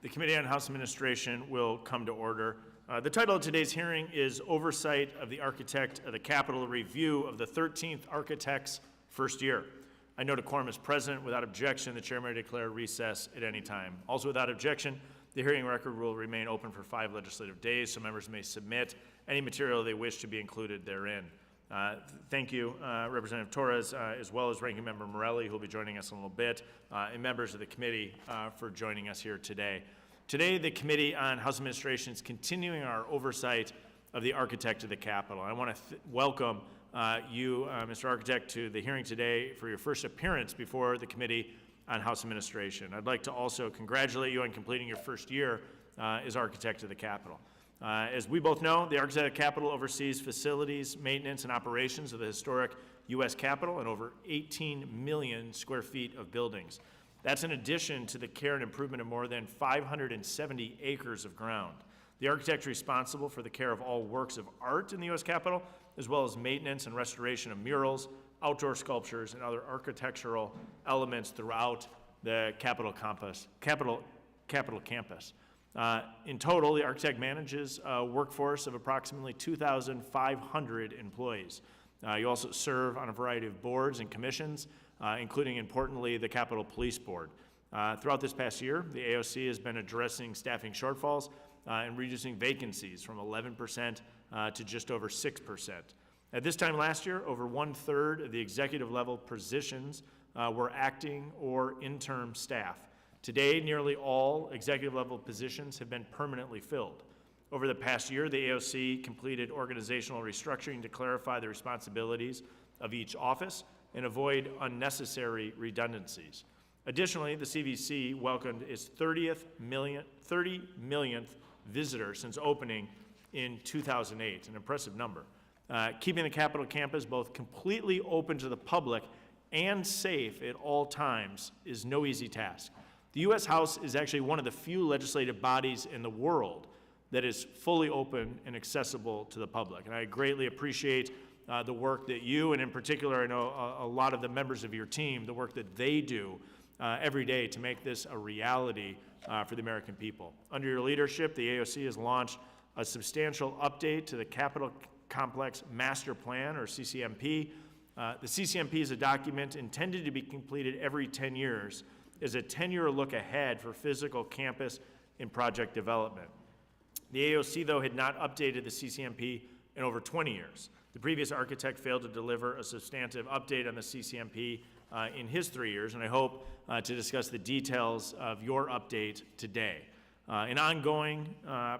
The Committee on House Administration will come to order. The title of today's hearing is Oversight of the Architect of the Capitol, Review of the 13th Architect's First Year. I note a quorum is present. Without objection, the chair may declare recess at any time. Also without objection, the hearing record will remain open for 5 legislative days, so members may submit any material they wish to be included therein. Thank you, Representative Torres, as well as Ranking Member Morelli, who will be joining us in a little bit, and members of the committee for joining us here today. Today, the Committee on House Administration is continuing our oversight of the Architect of the Capitol. I want to welcome you, Mr. Architect, to the hearing today for your first appearance before the Committee on House Administration. I'd like to also congratulate you on completing your first year as Architect of the Capitol. As we both know, the Architect of the Capitol oversees facilities, maintenance, and operations of the historic U.S. Capitol and over 18 million square feet of buildings. That's in addition to the care and improvement of more than 570 acres of ground. The architect is responsible for the care of all works of art in the U.S. Capitol, as well as maintenance and restoration of murals, outdoor sculptures, and other architectural elements throughout the Capitol campus. In total, the architect manages a workforce of approximately 2,500 employees. You also serve on a variety of boards and commissions, including, importantly, the Capitol Police Board. Throughout this past year, the AOC has been addressing staffing shortfalls and reducing vacancies from 11% to just over 6%. At this time last year, over 1/3 of the executive level positions were acting or interim staff. Today, nearly all executive level positions have been permanently filled. Over the past year, the AOC completed organizational restructuring to clarify the responsibilities of each office and avoid unnecessary redundancies. Additionally, the CVC welcomed its 30 millionth visitor since opening in 2008, an impressive number. Keeping the Capitol campus both completely open to the public and safe at all times is no easy task. The U.S. House is actually one of the few legislative bodies in the world that is fully open and accessible to the public. And I greatly appreciate the work that you, and in particular, I know a lot of the members of your team, the work that they do every day to make this a reality for the American people. Under your leadership, the AOC has launched a substantial update to the Capitol Complex Master Plan, or CCMP. The CCMP is a document intended to be completed every 10 years as a 10-year look ahead for physical campus and project development. The AOC, though, had not updated the CCMP in over 20 years. The previous architect failed to deliver a substantive update on the CCMP in his 3 years, and I hope to discuss the details of your update today. An ongoing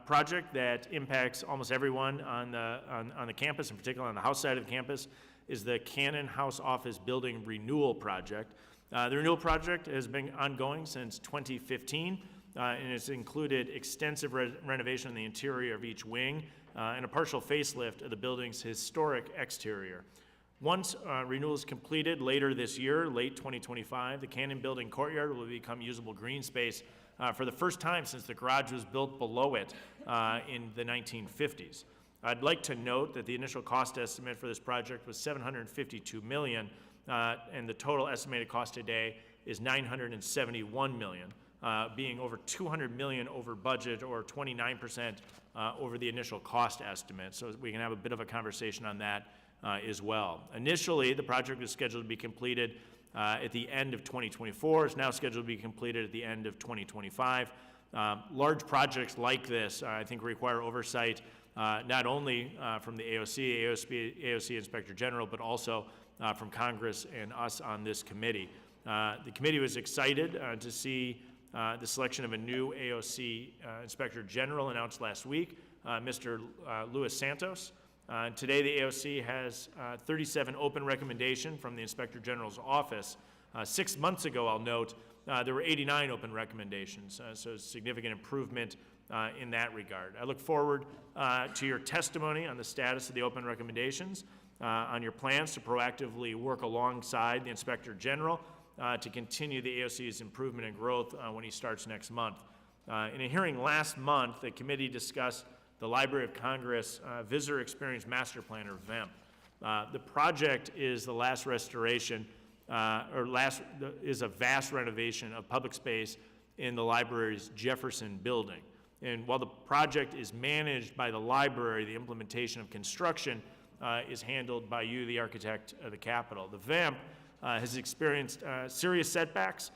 project that impacts almost everyone on the campus, in particular on the House side of the campus, is the Cannon House Office Building Renewal Project. The renewal project has been ongoing since 2015, and it's included extensive renovation in the interior of each wing and a partial facelift of the building's historic exterior. Once renewal is completed later this year, late 2025, the Cannon Building courtyard will become usable green space for the first time since the garage was built below it in the 1950s. I'd like to note that the initial cost estimate for this project was $752 million, and the total estimated cost today is $971 million, being over $200 million over budget, or 29% over the initial cost estimate. So we can have a bit of a conversation on that as well. Initially, the project was scheduled to be completed at the end of 2024. It's now scheduled to be completed at the end of 2025. Large projects like this, I think, require oversight not only from the AOC Inspector General, but also from Congress and us on this committee. The committee was excited to see the selection of a new AOC Inspector General announced last week, Mr. Luis Santos. Today, the AOC has 37 open recommendations from the Inspector General's office. 6 months ago, I'll note, there were 89 open recommendations, so a significant improvement in that regard. I look forward to your testimony on the status of the open recommendations, on your plans to proactively work alongside the Inspector General to continue the AOC's improvement and growth when he starts next month. In a hearing last month, the committee discussed the Library of Congress Visitor Experience Master Plan, or VEMP. The project is the last restoration, is a vast renovation of public space in the library's Jefferson building. And while the project is managed by the library, the implementation of construction is handled by you, the architect of the Capitol. The VAMP has experienced serious setbacks,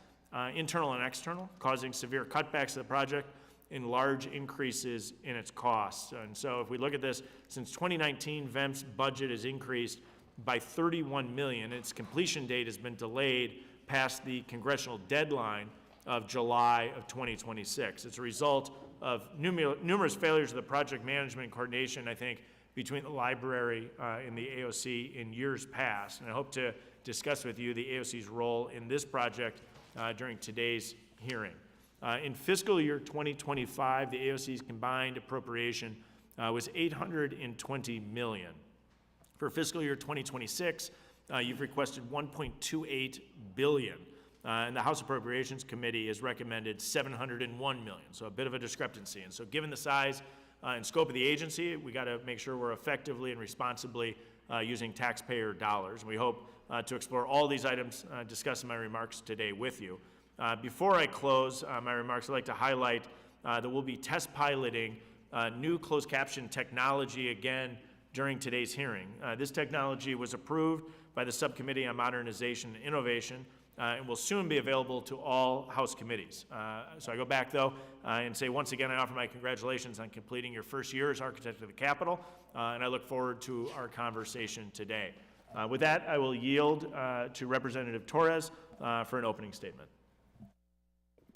internal and external, causing severe cutbacks to the project and large increases in its costs. And so if we look at this, since 2019, VAMP's budget has increased by $31 million. Its completion date has been delayed past the congressional deadline of July of 2026. It's a result of numerous failures of the project management and coordination, I think, between the library and the AOC in years past. And I hope to discuss with you the AOC's role in this project during today's hearing. In fiscal year 2025, the AOC's combined appropriation was $820 million. For fiscal year 2026, you've requested $1.28 billion. And the House Appropriations Committee has recommended $701 million, so a bit of a discrepancy. And so given the size and scope of the agency, we got to make sure we're effectively and responsibly using taxpayer dollars. We hope to explore all these items discussed in my remarks today with you. Before I close my remarks, I'd like to highlight that we'll be test piloting new closed caption technology again during today's hearing. This technology was approved by the Subcommittee on Modernization and Innovation and will soon be available to all House committees. So I go back, though, and say once again, I offer my congratulations on completing your first year as architect of the Capitol, and I look forward to our conversation today. With that, I will yield to Representative Torres for an opening statement.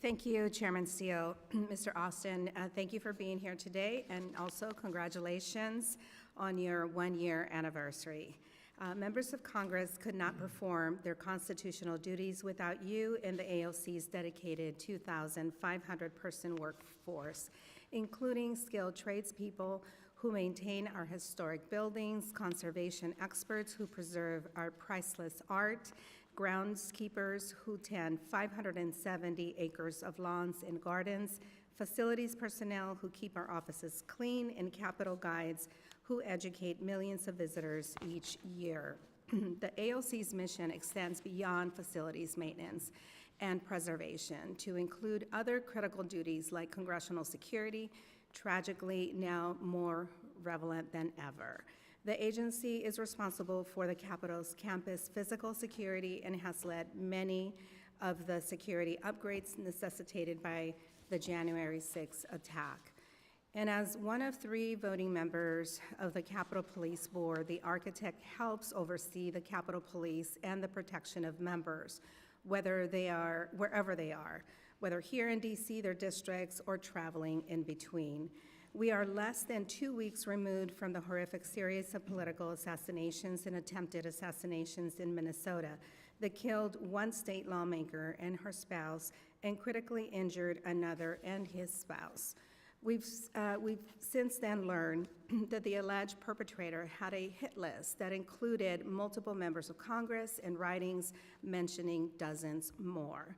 Thank you, Chairman Steele. Mr. Austin, thank you for being here today, and also congratulations on your one-year anniversary. Members of Congress could not perform their constitutional duties without you and the AOC's dedicated 2,500-person workforce, including skilled tradespeople who maintain our historic buildings, conservation experts who preserve our priceless art, groundskeepers who tend 570 acres of lawns and gardens, facilities personnel who keep our offices clean, and Capitol guides who educate millions of visitors each year. The AOC's mission extends beyond facilities maintenance and preservation to include other critical duties like congressional security, tragically now more relevant than ever. The agency is responsible for the Capitol's campus physical security and has led many of the security upgrades necessitated by the January 6th attack. And as one of 3 voting members of the Capitol Police Board, the architect helps oversee the Capitol Police and the protection of members, wherever they are, whether here in DC, their districts, or traveling in between. We are less than 2 weeks removed from the horrific series of political assassinations and attempted assassinations in Minnesota that killed one state lawmaker and her spouse and critically injured another and his spouse. We've since then learned that the alleged perpetrator had a hit list that included multiple members of Congress and writings mentioning dozens more.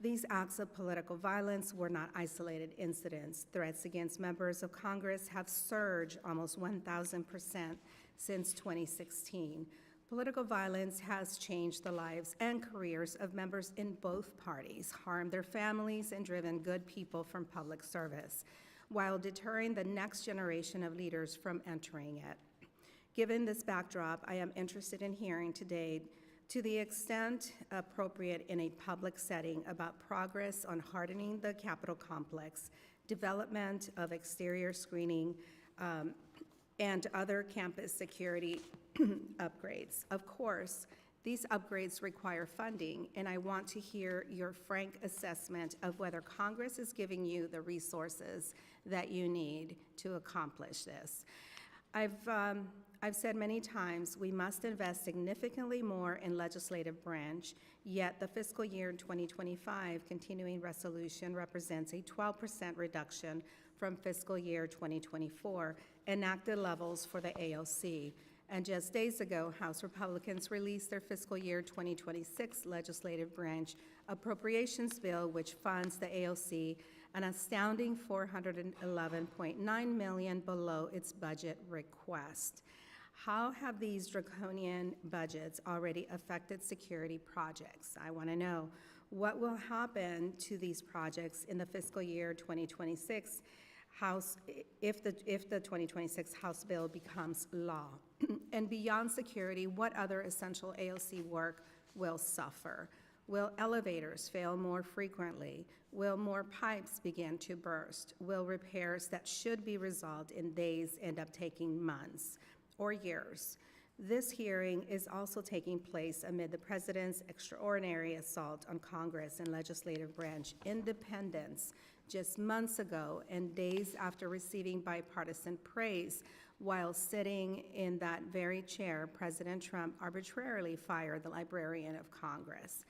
These acts of political violence were not isolated incidents. Threats against members of Congress have surged almost 1,000% since 2016. Political violence has changed the lives and careers of members in both parties, harmed their families, and driven good people from public service, while deterring the next generation of leaders from entering it. Given this backdrop, I am interested in hearing today, to the extent appropriate in a public setting, about progress on hardening the Capitol complex, development of exterior screening, and other campus security upgrades. Of course, these upgrades require funding, and I want to hear your frank assessment of whether Congress is giving you the resources that you need to accomplish this. I've said many times we must invest significantly more in legislative branch, yet the fiscal year 2025 continuing resolution represents a 12% reduction from fiscal year 2024 enacted levels for the AOC. And just days ago, House Republicans released their fiscal year 2026 legislative branch appropriations bill, which funds the AOC an astounding $411.9 million below its budget request. How have these draconian budgets already affected security projects? I want to know. What will happen to these projects in the fiscal year 2026 House, if the 2026 House bill becomes law? And beyond security, what other essential AOC work will suffer? Will elevators fail more frequently? Will more pipes begin to burst? Will repairs that should be resolved in days end up taking months or years? This hearing is also taking place amid the President's extraordinary assault on Congress and legislative branch independence just months ago, and days after receiving bipartisan praise. While sitting in that very chair, President Trump arbitrarily fired the Librarian of Congress.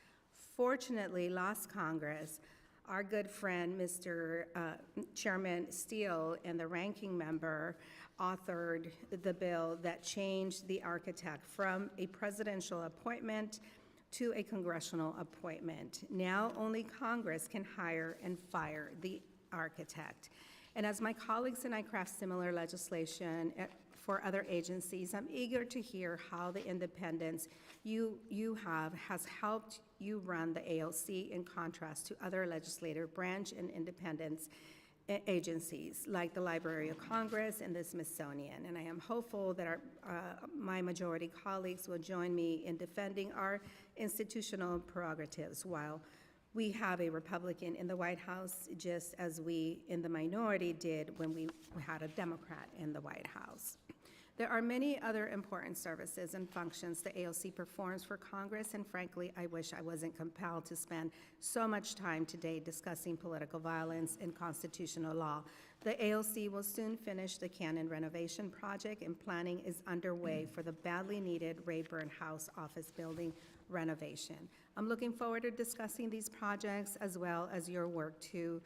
Fortunately, last Congress, our good friend, Mr. Chairman Steele, and the ranking member authored the bill that changed the architect from a presidential appointment to a congressional appointment. Now only Congress can hire and fire the architect. And as my colleagues and I craft similar legislation for other agencies, I'm eager to hear how the independence you have has helped you run the AOC in contrast to other legislative branch and independence agencies like the Library of Congress and the Smithsonian. And I am hopeful that my majority colleagues will join me in defending our institutional prerogatives while we have a Republican in the White House, just as we in the minority did when we had a Democrat in the White House. There are many other important services and functions the AOC performs for Congress, and frankly, I wish I wasn't compelled to spend so much time today discussing political violence and constitutional law. The AOC will soon finish the Cannon renovation project, and planning is underway for the badly needed Rayburn House Office Building renovation. I'm looking forward to discussing these projects as well as your work to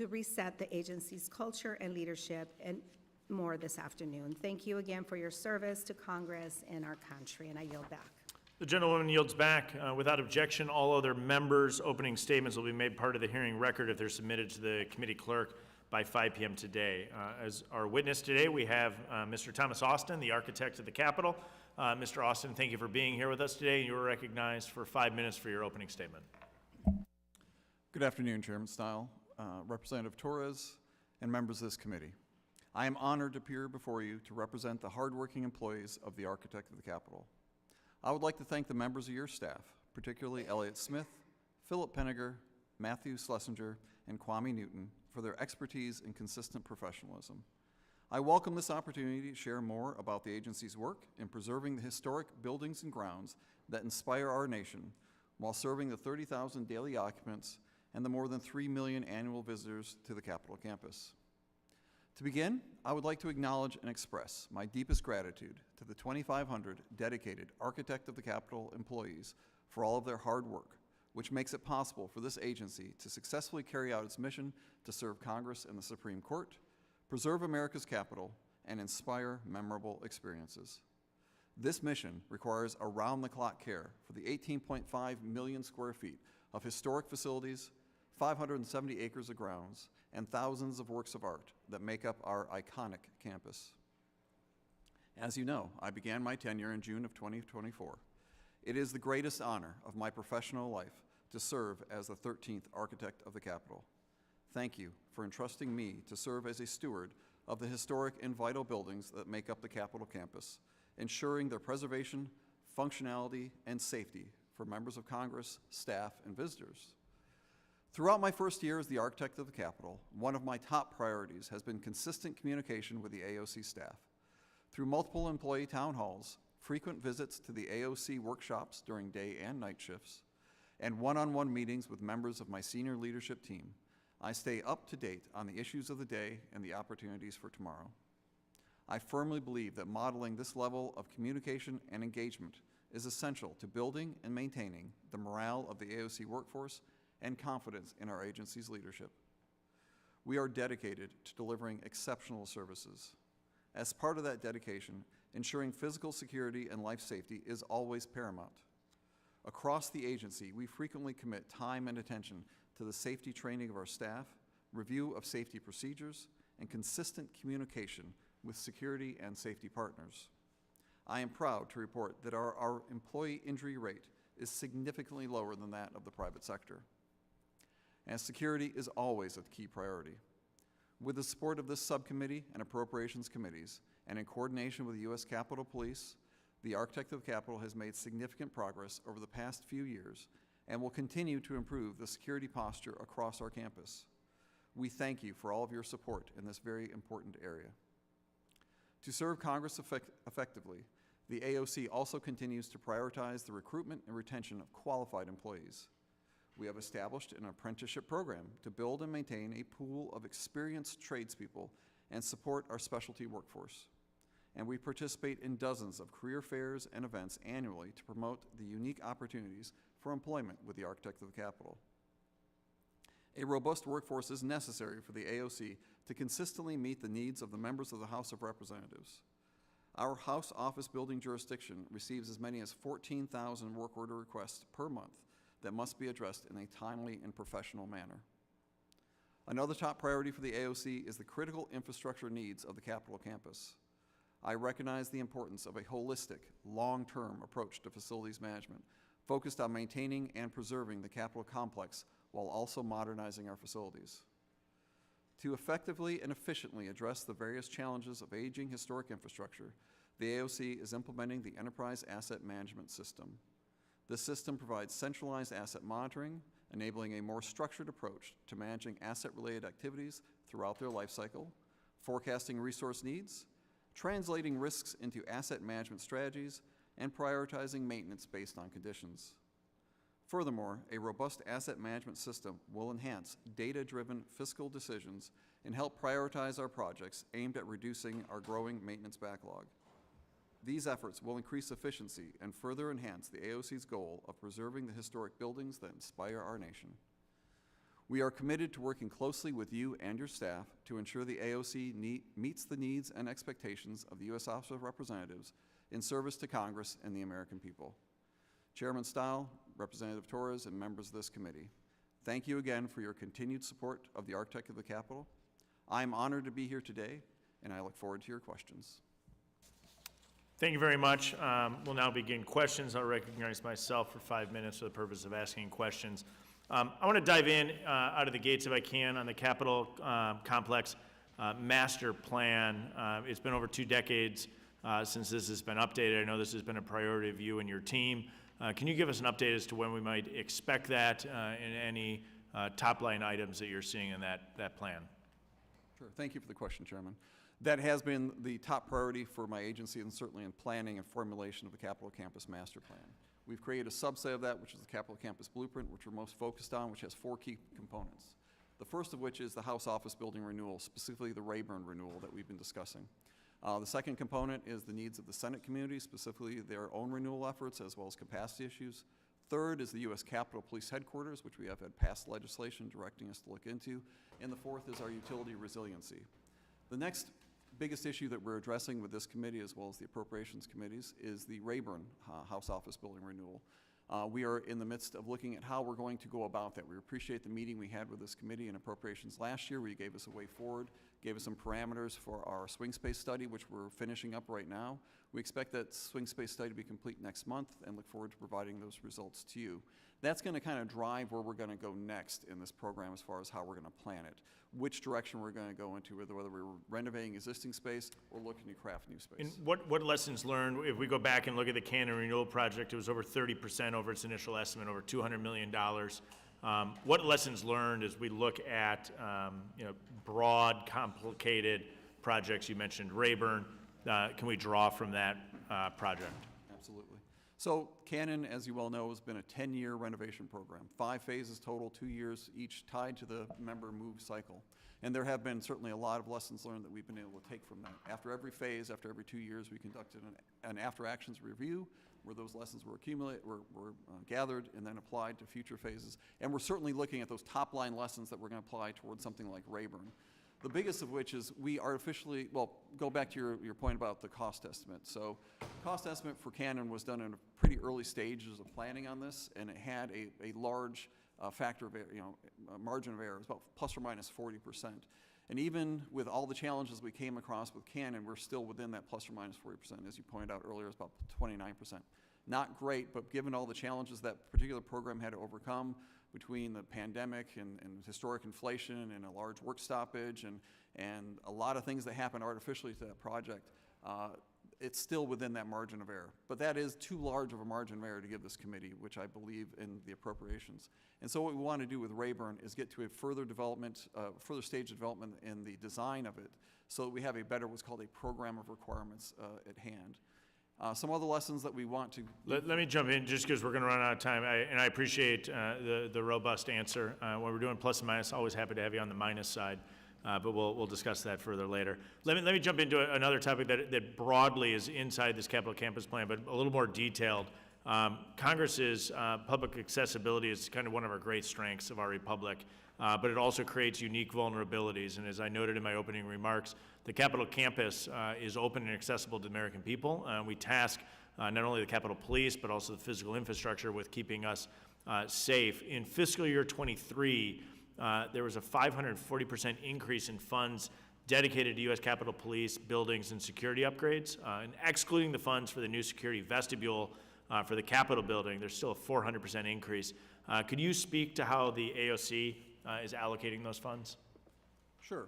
reset the agency's culture and leadership, and more this afternoon. Thank you again for your service to Congress and our country, and I yield back. The gentlewoman yields back. Without objection, all other members' opening statements will be made part of the hearing record if they're submitted to the committee clerk by 5 p.m. today. As our witness today, we have Mr. Thomas Austin, the architect of the Capitol. Mr. Austin, thank you for being here with us today. You are recognized for 5 minutes for your opening statement. Good afternoon, Chairman Stile, Representative Torres, and members of this committee. I am honored to appear before you to represent the hardworking employees of the Architect of the Capitol. I would like to thank the members of your staff, particularly Elliott Smith, Philip Penniger, Matthew Schlesinger, and Kwame Newton, for their expertise and consistent professionalism. I welcome this opportunity to share more about the agency's work in preserving the historic buildings and grounds that inspire our nation while serving the 30,000 daily occupants and the more than 3 million annual visitors to the Capitol campus. To begin, I would like to acknowledge and express my deepest gratitude to the 2,500 dedicated Architect of the Capitol employees for all of their hard work, which makes it possible for this agency to successfully carry out its mission to serve Congress and the Supreme Court, preserve America's Capitol, and inspire memorable experiences. This mission requires around-the-clock care for the 18.5 million square feet of historic facilities, 570 acres of grounds, and thousands of works of art that make up our iconic campus. As you know, I began my tenure in June of 2024. It is the greatest honor of my professional life to serve as the 13th Architect of the Capitol. Thank you for entrusting me to serve as a steward of the historic and vital buildings that make up the Capitol campus, ensuring their preservation, functionality, and safety for members of Congress, staff, and visitors. Throughout my first year as the Architect of the Capitol, one of my top priorities has been consistent communication with the AOC staff. Through multiple employee town halls, frequent visits to the AOC workshops during day and night shifts, and one-on-one meetings with members of my senior leadership team, I stay up to date on the issues of the day and the opportunities for tomorrow. I firmly believe that modeling this level of communication and engagement is essential to building and maintaining the morale of the AOC workforce and confidence in our agency's leadership. We are dedicated to delivering exceptional services. As part of that dedication, ensuring physical security and life safety is always paramount. Across the agency, we frequently commit time and attention to the safety training of our staff, review of safety procedures, and consistent communication with security and safety partners. I am proud to report that our employee injury rate is significantly lower than that of the private sector. And security is always a key priority. With the support of this subcommittee and appropriations committees, and in coordination with the U.S. Capitol Police, the Architect of the Capitol has made significant progress over the past few years and will continue to improve the security posture across our campus. We thank you for all of your support in this very important area. To serve Congress effectively, the AOC also continues to prioritize the recruitment and retention of qualified employees. We have established an apprenticeship program to build and maintain a pool of experienced tradespeople and support our specialty workforce. And we participate in dozens of career fairs and events annually to promote the unique opportunities for employment with the Architect of the Capitol. A robust workforce is necessary for the AOC to consistently meet the needs of the members of the House of Representatives. Our House Office Building jurisdiction receives as many as 14,000 work order requests per month that must be addressed in a timely and professional manner. Another top priority for the AOC is the critical infrastructure needs of the Capitol campus. I recognize the importance of a holistic, long-term approach to facilities management, focused on maintaining and preserving the Capitol complex while also modernizing our facilities. To effectively and efficiently address the various challenges of aging historic infrastructure, the AOC is implementing the Enterprise Asset Management System. This system provides centralized asset monitoring, enabling a more structured approach to managing asset-related activities throughout their life cycle, forecasting resource needs, translating risks into asset management strategies, and prioritizing maintenance based on conditions. Furthermore, a robust asset management system will enhance data-driven fiscal decisions and help prioritize our projects aimed at reducing our growing maintenance backlog. These efforts will increase efficiency and further enhance the AOC's goal of preserving the historic buildings that inspire our nation. We are committed to working closely with you and your staff to ensure the AOC meets the needs and expectations of the U.S. House of Representatives in service to Congress and the American people. Chairman Stile, Representative Torres, and members of this committee, thank you again for your continued support of the Architect of the Capitol. I am honored to be here today, and I look forward to your questions. Thank you very much. We'll now begin questions. I'll recognize myself for 5 minutes for the purpose of asking questions. I want to dive in out of the gates if I can on the Capitol complex master plan. It's been over 2 decades since this has been updated. I know this has been a priority of you and your team. Can you give us an update as to when we might expect that and any top-line items that you're seeing in that plan? Sure. Thank you for the question, Chairman. That has been the top priority for my agency and certainly in planning and formulation of the Capitol Campus Master Plan. We've created a subset of that, which is the Capitol Campus Blueprint, which we're most focused on, which has 4 key components. The first of which is the House Office Building renewal, specifically the Rayburn renewal that we've been discussing. The second component is the needs of the Senate community, specifically their own renewal efforts as well as capacity issues. Third is the U.S. Capitol Police Headquarters, which we have had passed legislation directing us to look into. And the fourth is our utility resiliency. The next biggest issue that we're addressing with this committee as well as the appropriations committees is the Rayburn House Office Building renewal. We are in the midst of looking at how we're going to go about that. We appreciate the meeting we had with this committee in appropriations last year where you gave us a way forward, gave us some parameters for our swing space study, which we're finishing up right now. We expect that swing space study to be complete next month and look forward to providing those results to you. That's going to kind of drive where we're going to go next in this program as far as how we're going to plan it, which direction we're going to go into, whether we're renovating existing space or looking to craft new space. And what lessons learned, if we go back and look at the Cannon Renewal Project, it was over 30% over its initial estimate, over $200 million. What lessons learned as we look at broad, complicated projects? You mentioned Rayburn. Can we draw from that project? Absolutely. So Cannon, as you well know, has been a 10-year renovation program. 5 phases total, 2 years each tied to the member move cycle. And there have been certainly a lot of lessons learned that we've been able to take from that. After every phase, after every 2 years, we conducted an after-actions review where those lessons were gathered and then applied to future phases. And we're certainly looking at those top-line lessons that we're going to apply towards something like Rayburn. The biggest of which is we artificially, well, go back to your point about the cost estimate. So cost estimate for Cannon was done in a pretty early stages of planning on this, and it had a large factor of, margin of error. It was about plus or minus 40%. And even with all the challenges we came across with Cannon, we're still within that plus or minus 40%. As you pointed out earlier, it's about 29%. not great, but given all the challenges that particular program had to overcome between the pandemic and historic inflation and a large work stoppage and a lot of things that happened artificially to that project, it's still within that margin of error. But that is too large of a margin of error to give this committee, which I believe in the appropriations. And so what we want to do with Rayburn is get to a further development, further stage of development in the design of it, so that we have a better, what's called a program of requirements at hand. Some other lessons that we want to... Let me jump in, just because we're going to run out of time, and I appreciate the robust answer. When we're doing plus and minus, always happy to have you on the minus side, but we'll discuss that further later. Let me jump into another topic that broadly is inside this capital campus plan, but a little more detailed. Congress's public accessibility is kind of one of our great strengths of our republic, but it also creates unique vulnerabilities. And as I noted in my opening remarks, the Capitol campus is open and accessible to the American people. We task not only the Capitol Police, but also the physical infrastructure with keeping us safe. In fiscal year 23, there was a 540% increase in funds dedicated to U.S. Capitol Police buildings and security upgrades. And excluding the funds for the new security vestibule for the Capitol building, there's still a 400% increase. Could you speak to how the AOC is allocating those funds? Sure.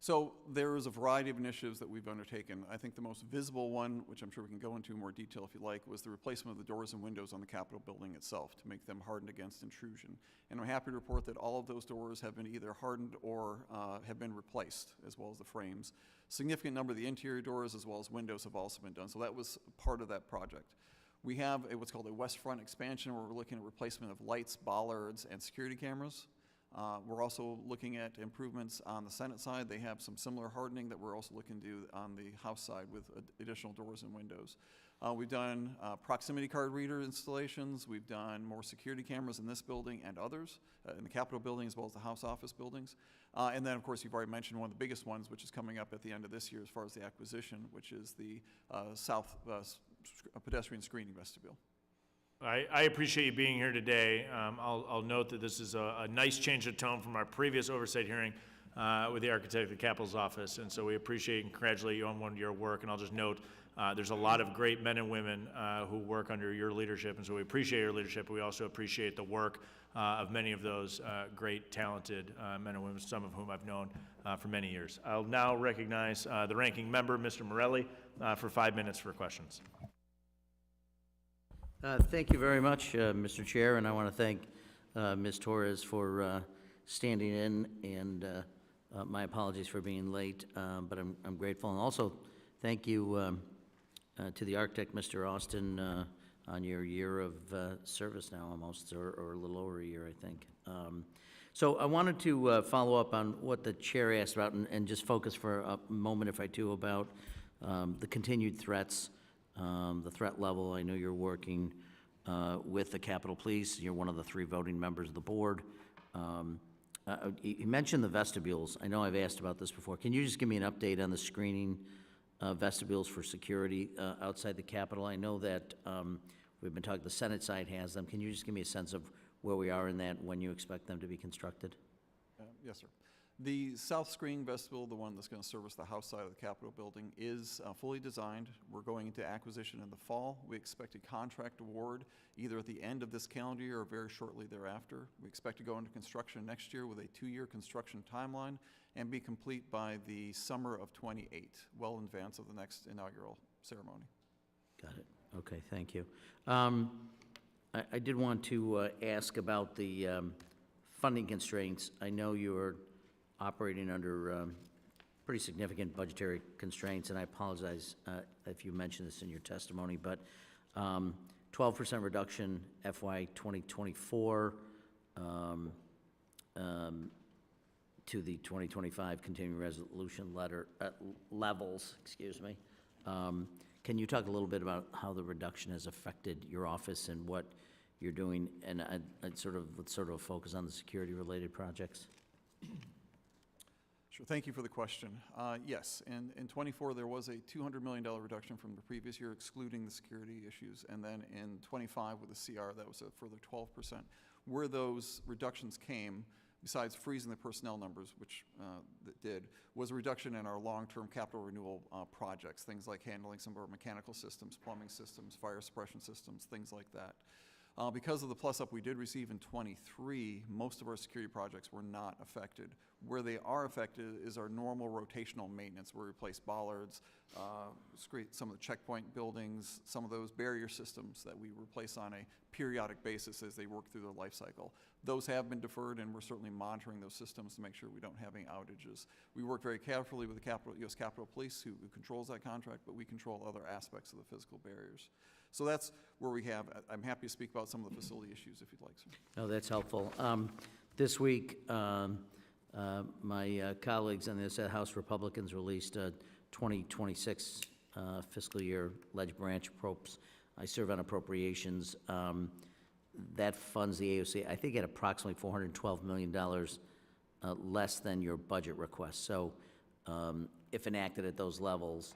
So there is a variety of initiatives that we've undertaken. I think the most visible one, which I'm sure we can go into in more detail if you like, was the replacement of the doors and windows on the Capitol building itself to make them hardened against intrusion. And I'm happy to report that all of those doors have been either hardened or have been replaced, as well as the frames. Significant number of the interior doors as well as windows have also been done. So that was part of that project. We have what's called a west front expansion where we're looking at replacement of lights, bollards, and security cameras. We're also looking at improvements on the Senate side. They have some similar hardening that we're also looking to do on the House side with additional doors and windows. We've done proximity card reader installations. We've done more security cameras in this building and others, in the Capitol building as well as the House office buildings. And then, of course, you've already mentioned one of the biggest ones, which is coming up at the end of this year as far as the acquisition, which is the south pedestrian screening vestibule. I appreciate you being here today. I'll note that this is a nice change of tone from our previous oversight hearing with the architect of the Capitol's office, and so we appreciate and congratulate you on your work. And I'll just note there's a lot of great men and women who work under your leadership, and so we appreciate your leadership. We also appreciate the work of many of those great, talented men and women, some of whom I've known for many years. I'll now recognize the ranking member, Mr. Morelli, for 5 minutes for questions. Thank you very much, Mr. Chair, and I want to thank Ms. Torres for standing in, and my apologies for being late, but I'm grateful. And also, thank you to the architect, Mr. Austin, on your year of service now almost, or a little over a year, I think. So I wanted to follow up on what the chair asked about and just focus for a moment, if I do, about the continued threats. The threat level. I know you're working with the Capitol Police. You're one of the 3 voting members of the board. You mentioned the vestibules. I know I've asked about this before. Can you just give me an update on the screening vestibules for security outside the Capitol? I know that we've been talking, the Senate side has them. Can you just give me a sense of where we are in that, when you expect them to be constructed? Yes, sir. The south screening vestibule, the one that's going to service the House side of the Capitol building, is fully designed. We're going into acquisition in the fall. We expect a contract award either at the end of this calendar year or very shortly thereafter. We expect to go into construction next year with a 2-year construction timeline and be complete by the summer of 28, well in advance of the next inaugural ceremony. Got it. Okay, thank you. I did want to ask about the funding constraints. I know you're operating under pretty significant budgetary constraints, and I apologize if you mentioned this in your testimony, but 12% reduction FY 2024 to the 2025 continuing resolution levels, excuse me. Can you talk a little bit about how the reduction has affected your office and what you're doing? And let's sort of focus on the security-related projects. Sure. Thank you for the question. Yes, in 24 there was a $200 million reduction from the previous year, excluding the security issues, and then in 25 with the CR that was a further 12%. Where those reductions came, besides freezing the personnel numbers, which that did, was a reduction in our long-term capital renewal projects, things like handling some of our mechanical systems, plumbing systems, fire suppression systems, things like that. Because of the plus-up we did receive in '23, most of our security projects were not affected. Where they are affected is our normal rotational maintenance, where we replace bollards, some of the checkpoint buildings, some of those barrier systems that we replace on a periodic basis as they work through their life cycle. Those have been deferred, and we're certainly monitoring those systems to make sure we don't have any outages. We work very carefully with the U.S. Capitol Police, who controls that contract, but we control other aspects of the physical barriers. So that's where we have. I'm happy to speak about some of the facility issues if you'd like, sir. No, that's helpful. This week, my colleagues on the House Republicans released 2026 fiscal year ledge branch approps. I serve on appropriations. That funds the AOC, I think, at approximately $412 million less than your budget request. So if enacted at those levels,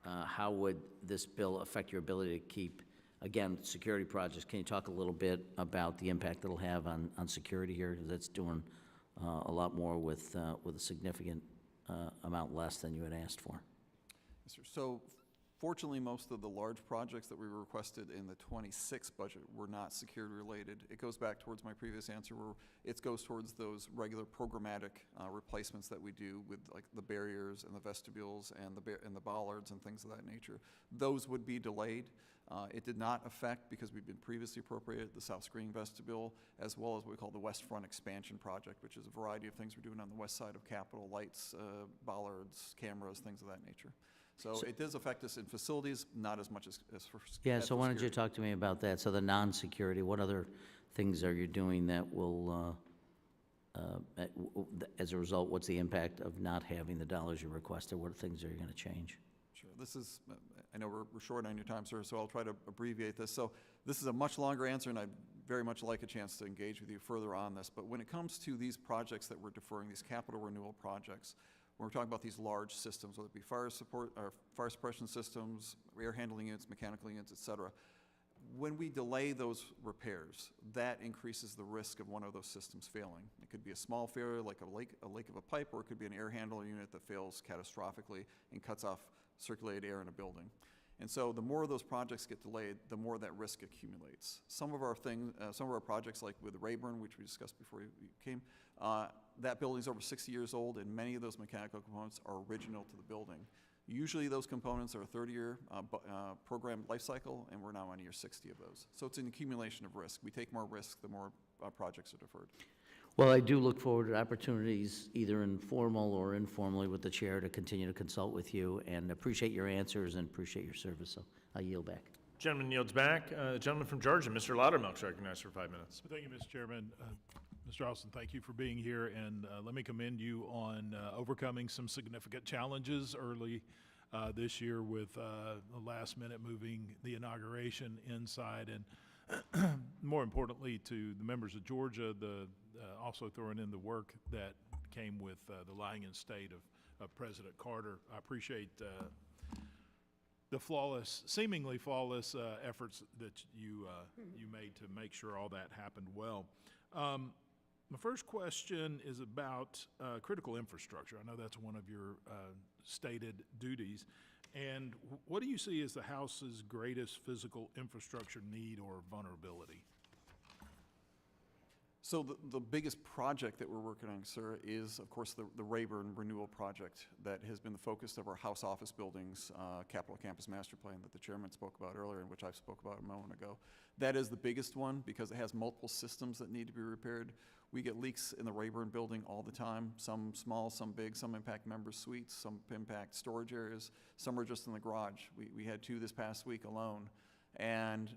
how would this bill affect your ability to keep, again, security projects? Can you talk a little bit about the impact it'll have on security here? Because it's doing a lot more with a significant amount less than you had asked for. Yes, sir. So fortunately, most of the large projects that we requested in the '26 budget were not security related. It goes back towards my previous answer where it goes towards those regular programmatic replacements that we do with like the barriers and the vestibules and the bollards and things of that nature. Those would be delayed. It did not affect, because we've been previously appropriated, the South Screen vestibule, as well as what we call the West Front Expansion Project, which is a variety of things we're doing on the west side of Capitol, lights, bollards, cameras, things of that nature. So it does affect us in facilities, not as much as for Yeah, as so for why don't you security. talk to me about that? So the non-security, what other things are you doing that will, as a result, what's the impact of not having the dollars you requested? What things are you going to change? Sure. This is, I know we're short on your time, sir, so I'll try to abbreviate this. So this is a much longer answer, and I'd very much like a chance to engage with you further on this. But when it comes to these projects that we're deferring, these capital renewal projects, when we're talking about these large systems, whether it be fire support or fire suppression systems, air handling units, mechanical units, et cetera, when we delay those repairs, that increases the risk of one of those systems failing. It could be a small failure like a leak of a pipe, or it could be an air handling unit that fails catastrophically and cuts off circulated air in a building. And so the more of those projects get delayed, the more that risk accumulates. Some of our projects, like with Rayburn, which we discussed before you came, that building's over 60 years old, and many of those mechanical components are original to the building. Usually those components are a 30-year program life cycle, and we're now on year 60 of those. So it's an accumulation of risk. We take more risk the more projects are deferred. Well, I do look forward to opportunities, either informal or informally, with the chair to continue to consult with you, and appreciate your answers and appreciate your service. So I yield back. Gentleman yields back. The gentleman from Georgia, Mr. Loudermilk's recognized for 5 minutes. Thank you, Mr. Chairman. Mr. Austin, thank you for being here, and let me commend you on overcoming some significant challenges early this year with the last minute moving the inauguration inside, and more importantly to the members of Georgia, also throwing in the work that came with the lying in state of President Carter. I appreciate the seemingly flawless efforts that you made to make sure all that happened well. My first question is about critical infrastructure. I know that's one of your stated duties. And what do you see as the House's greatest physical infrastructure need or vulnerability? So the biggest project that we're working on, sir, is, of course, the Rayburn Renewal Project that has been the focus of our House Office Building's Capital Campus Master Plan that the chairman spoke about earlier and which I spoke about a moment ago. That is the biggest one because it has multiple systems that need to be repaired. We get leaks in the Rayburn building all the time, some small, some big, some impact members' suites, some impact storage areas, some are just in the garage. We had 2 this past week alone. And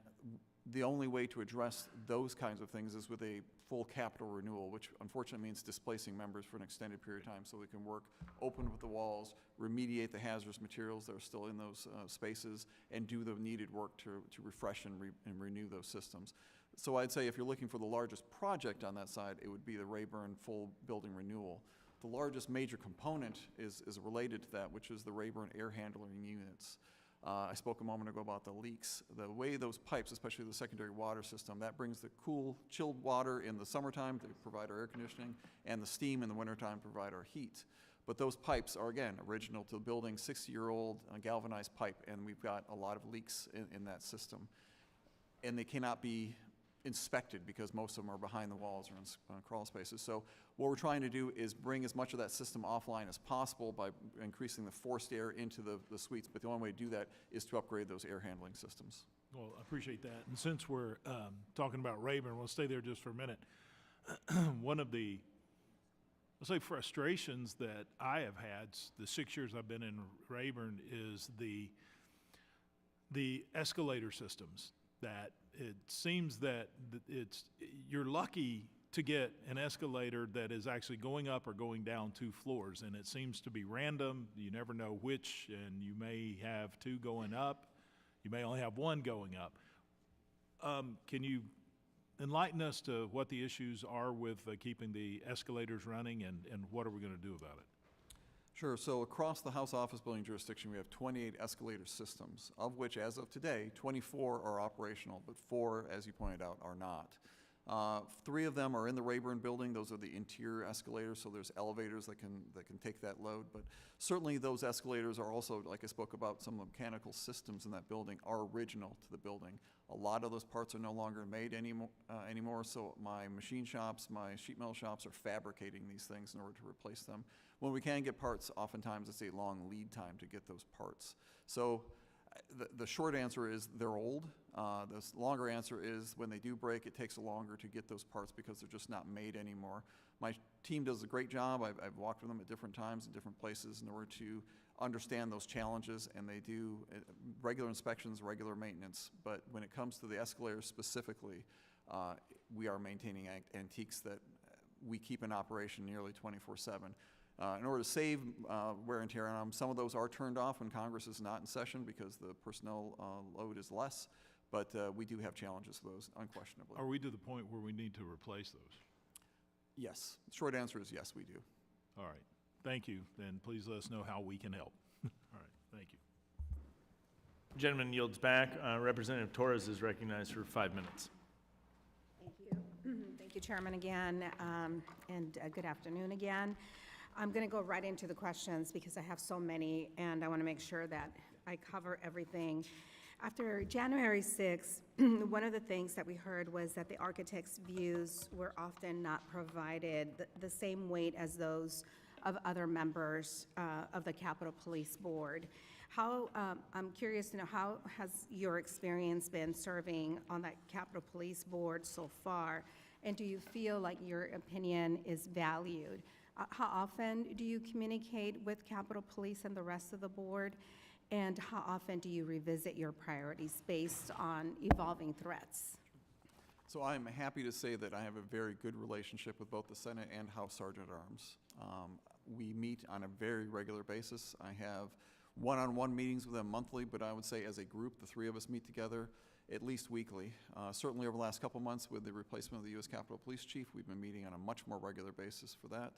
the only way to address those kinds of things is with a full capital renewal, which unfortunately means displacing members for an extended period of time so we can work open with the walls, remediate the hazardous materials that are still in those spaces, and do the needed work to refresh and renew those systems. So I'd say if you're looking for the largest project on that side, it would be the Rayburn full building renewal. The largest major component is related to that, which is the Rayburn air handling units. I spoke a moment ago about the leaks. The way those pipes, especially the secondary water system, that brings the cool, chilled water in the summertime to provide our air conditioning, and the steam in the wintertime to provide our heat. But those pipes are, again, original to the building, 60-year-old galvanized pipe, and we've got a lot of leaks in that system. And they cannot be inspected because most of them are behind the walls or in crawl spaces. So what we're trying to do is bring as much of that system offline as possible by increasing the forced air into the suites, but the only way to do that is to upgrade those air handling systems. Well, I appreciate that. And since we're talking about Rayburn, we'll stay there just for a minute. One of the, let's say, frustrations that I have had the 6 years I've been in Rayburn is the escalator systems. That it seems that you're lucky to get an escalator that is actually going up or going down 2 floors, and it seems to be random. You never know which, and you may have 2 going up. You may only have 1 going up. Can you enlighten us to what the issues are with keeping the escalators running, and what are we going to do about it? Sure. So across the House Office Building jurisdiction, we have 28 escalator systems, of which, as of today, 24 are operational, but 4, as you pointed out, are not. 3 of them are in the Rayburn building. Those are the interior escalators, so there's elevators that can take that load. But certainly those escalators are also, like I spoke about, some of the mechanical systems in that building are original to the building. A lot of those parts are no longer made anymore, so my machine shops, my sheet metal shops are fabricating these things in order to replace them. When we can get parts, oftentimes it's a long lead time to get those parts. So the short answer is they're old. The longer answer is when they do break, it takes longer to get those parts because they're just not made anymore. My team does a great job. I've walked with them at different times in different places in order to understand those challenges, and they do regular inspections, regular maintenance. But when it comes to the escalators specifically, we are maintaining antiques that we keep in operation nearly 24/7. In order to save wear and tear on them, some of those are turned off when Congress is not in session because the personnel load is less, but we do have challenges with those, unquestionably. Are we to the point where we need to replace those? Yes. The short answer is yes, we do. All right. Thank you. Then please let us know how we can help. All right. Thank you. Gentleman yields back. Representative Torres is recognized for 5 minutes. Thank you. Thank you, Chairman, again, and good afternoon again. I'm going to go right into the questions because I have so many, and I want to make sure that I cover everything. After January 6th, one of the things that we heard was that the architect's views were often not provided the same weight as those of other members of the Capitol Police Board. I'm curious to know, how has your experience been serving on that Capitol Police Board so far, and do you feel like your opinion is valued? How often do you communicate with Capitol Police and the rest of the board? And how often do you revisit your priorities based on evolving threats? So I'm happy to say that I have a very good relationship with both the Senate and House Sergeant at Arms. We meet on a very regular basis. I have one-on-one meetings with them monthly, but I would say as a group, the 3 of us meet together at least weekly. Certainly over the last couple months with the replacement of the U.S. Capitol Police Chief, we've been meeting on a much more regular basis for that.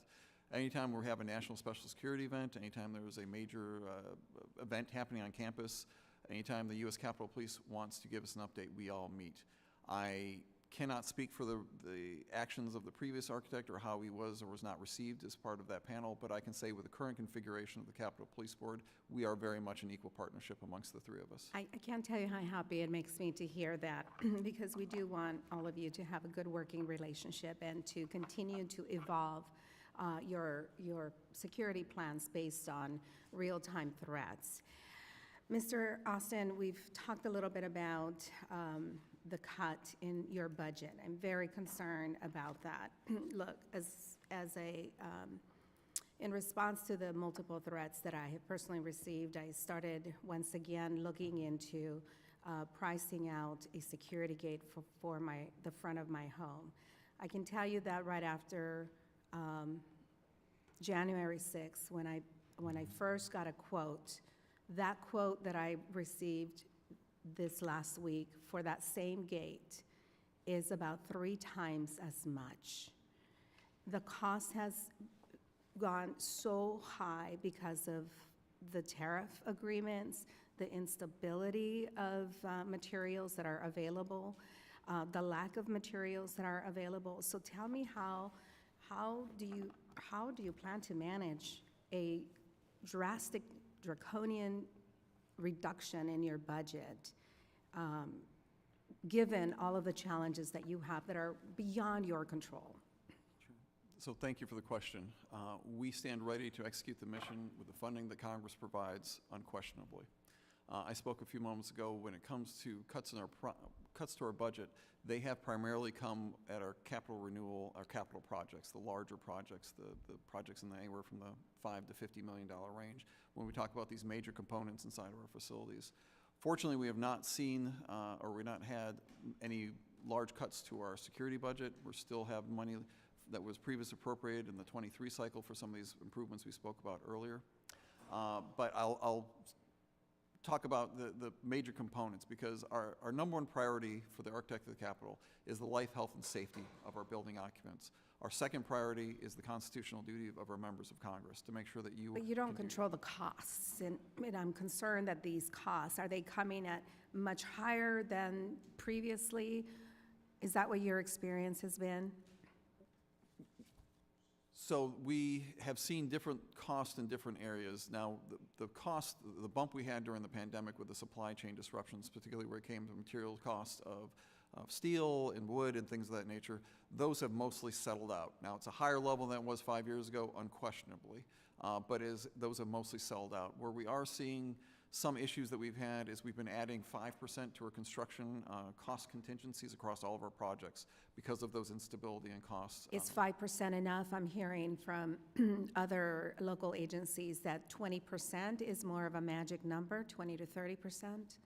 Anytime we have a national special security event, anytime there is a major event happening on campus, anytime the U.S. Capitol Police wants to give us an update, we all meet. I cannot speak for the actions of the previous architect or how he was or was not received as part of that panel, but I can say with the current configuration of the Capitol Police Board, we are very much an equal partnership amongst the 3 of us. I can't tell you how happy it makes me to hear that because we do want all of you to have a good working relationship and to continue to evolve your security plans based on real-time threats. Mr. Austin, we've talked a little bit about the cut in your budget. I'm very concerned about that. Look, in response to the multiple threats that I have personally received, I started once again looking into pricing out a security gate for the front of my home. I can tell you that right after January 6th, when I first got a quote, that quote that I received this last week for that same gate is about 3 times as much. The cost has gone so high because of the tariff agreements the instability of materials that are available, the lack of materials that are available. So tell me how do you plan to manage a drastic draconian reduction in your budget, given all of the challenges that you have that are beyond your control? So thank you for the question. We stand ready to execute the mission with the funding that Congress provides unquestionably. I spoke a few moments ago when it comes to cuts to our budget, they have primarily come at our capital renewal, our capital projects, the larger projects, the projects in the anywhere from the $5 to $50 million range when we talk about these major components inside of our facilities. Fortunately, we have not seen or we've not had any large cuts to our security budget. We still have money that was previously appropriated in the 23 cycle for some of these improvements we spoke about earlier. But I'll talk about the major components, because our number one priority for the architect of the Capitol is the life, health, and safety of our building occupants. Our second priority is the constitutional duty of our members of Congress to make sure that you— But you don't control the costs, and I'm concerned that these costs, are they coming at much higher than previously? Is that what your experience has been? So we have seen different costs in different areas. Now, the cost, the bump we had during the pandemic with the supply chain disruptions, particularly where it came to material costs of steel and wood and things of that nature, those have mostly settled out. Now, it's a higher level than it was 5 years ago, unquestionably, but those have mostly settled out. Where we are seeing some issues that we've had is we've been adding 5% to our construction cost contingencies across all of our projects because of those instability and costs. Is 5% enough? I'm hearing from other local agencies that 20% is more of a magic number, 20 to 30%?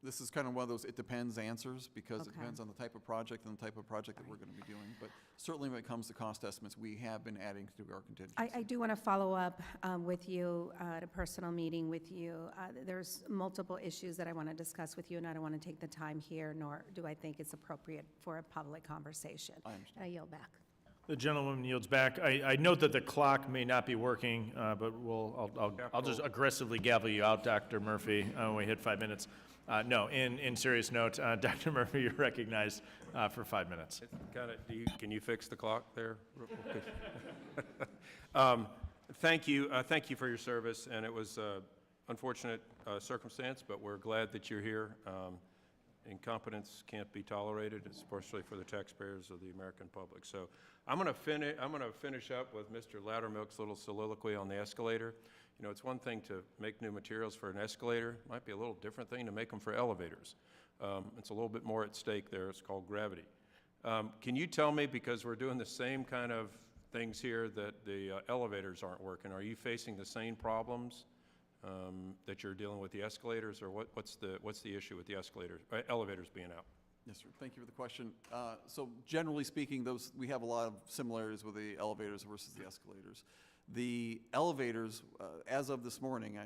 This is kind of one of those it depends answers, because it Okay. depends on the type of project and the type of project that we're going to be doing. But certainly when it comes to cost estimates, we have been adding to our contingency. I do want to follow up with you at a personal meeting with you. There's multiple issues that I want to discuss with you, and I don't want to take the time here, nor do I think it's appropriate for a public conversation. I understand. I yield back. The gentleman yields back. I note that the clock may not be working, but I'll just aggressively gavel you out, Dr. Murphy, when we hit 5 minutes. No, in serious note, Dr. Murphy, you're recognized for 5 minutes. Can you fix the clock there? Thank you for your service, and it was an unfortunate circumstance, but we're glad that you're here. Incompetence can't be tolerated, especially for the taxpayers of the American public. So I'm going to finish up with Mr. Loudermilk's little soliloquy on the escalator. You know, it's one thing to make new materials for an escalator. It might be a little different thing to make them for elevators. It's a little bit more at stake there. It's called gravity. Can you tell me, because we're doing the same kind of things here, that the elevators aren't working? Are you facing the same problems that you're dealing with the escalators, or what's the issue with the elevators being out? Yes, sir. Thank you for the question. So generally speaking, we have a lot of similarities with the elevators versus the escalators. The elevators, as of this morning,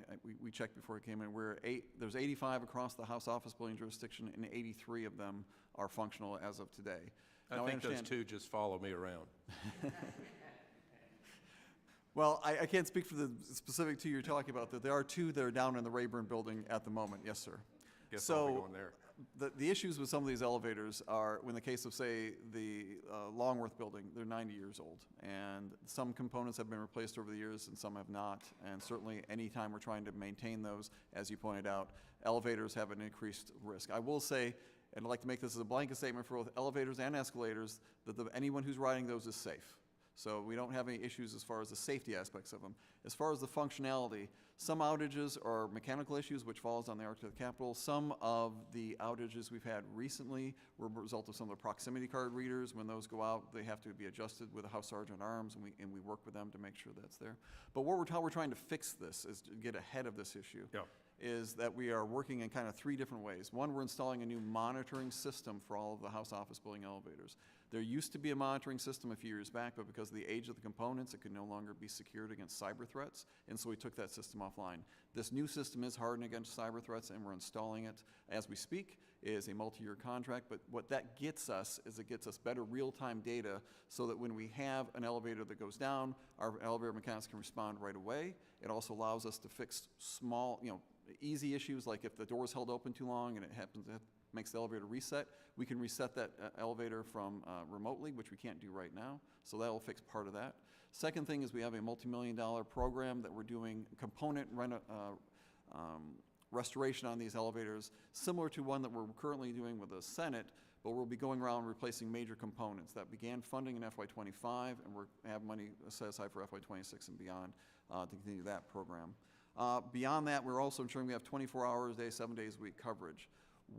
we checked before it came in, there's 85 across the House Office Building jurisdiction, and 83 of them are functional as of today. I think those two just follow me around. Well, I can't speak for the specific two you're talking about. There are two that are down in the Rayburn building at the moment. Yes, sir. Guess I'll be going there. The issues with some of these elevators are, in the case of, say, the Longworth building, they're 90 years old. And some components have been replaced over the years and some have not. And certainly anytime we're trying to maintain those, as you pointed out, elevators have an increased risk. I will say, and I'd like to make this as a blanket statement for both elevators and escalators, that anyone who's riding those is safe. So we don't have any issues as far as the safety aspects of them. As far as the functionality, some outages are mechanical issues, which falls on the architect of the Capitol. Some of the outages we've had recently were a result of some of the proximity card readers. When those go out, they have to be adjusted with a House Sergeant at Arms, and we work with them to make sure that's there. But how we're trying to fix this is to get ahead of this issue. Yeah. Is that we are working in kind of three different ways. One, we're installing a new monitoring system for all of the House Office Building elevators. There used to be a monitoring system a few years back, but because of the age of the components, it could no longer be secured against cyber threats, and so we took that system offline. This new system is hardened against cyber threats, and we're installing it as we speak. It is a multi-year contract, but what that gets us is it gets us better real-time data so that when we have an elevator that goes down, our elevator mechanics can respond right away. It also allows us to fix small, easy issues, like if the door's held open too long and it makes the elevator reset, we can reset that elevator from remotely, which we can't do right now. So that will fix part of that. Second thing is we have a multi-million-dollar program that we're doing component restoration on these elevators, similar to one that we're currently doing with the Senate, but we'll be going around replacing major components. That began funding in FY25, and we have money set aside for FY26 and beyond to continue that program. Beyond that, we're also ensuring we have 24 hours a day, 7 days a week coverage.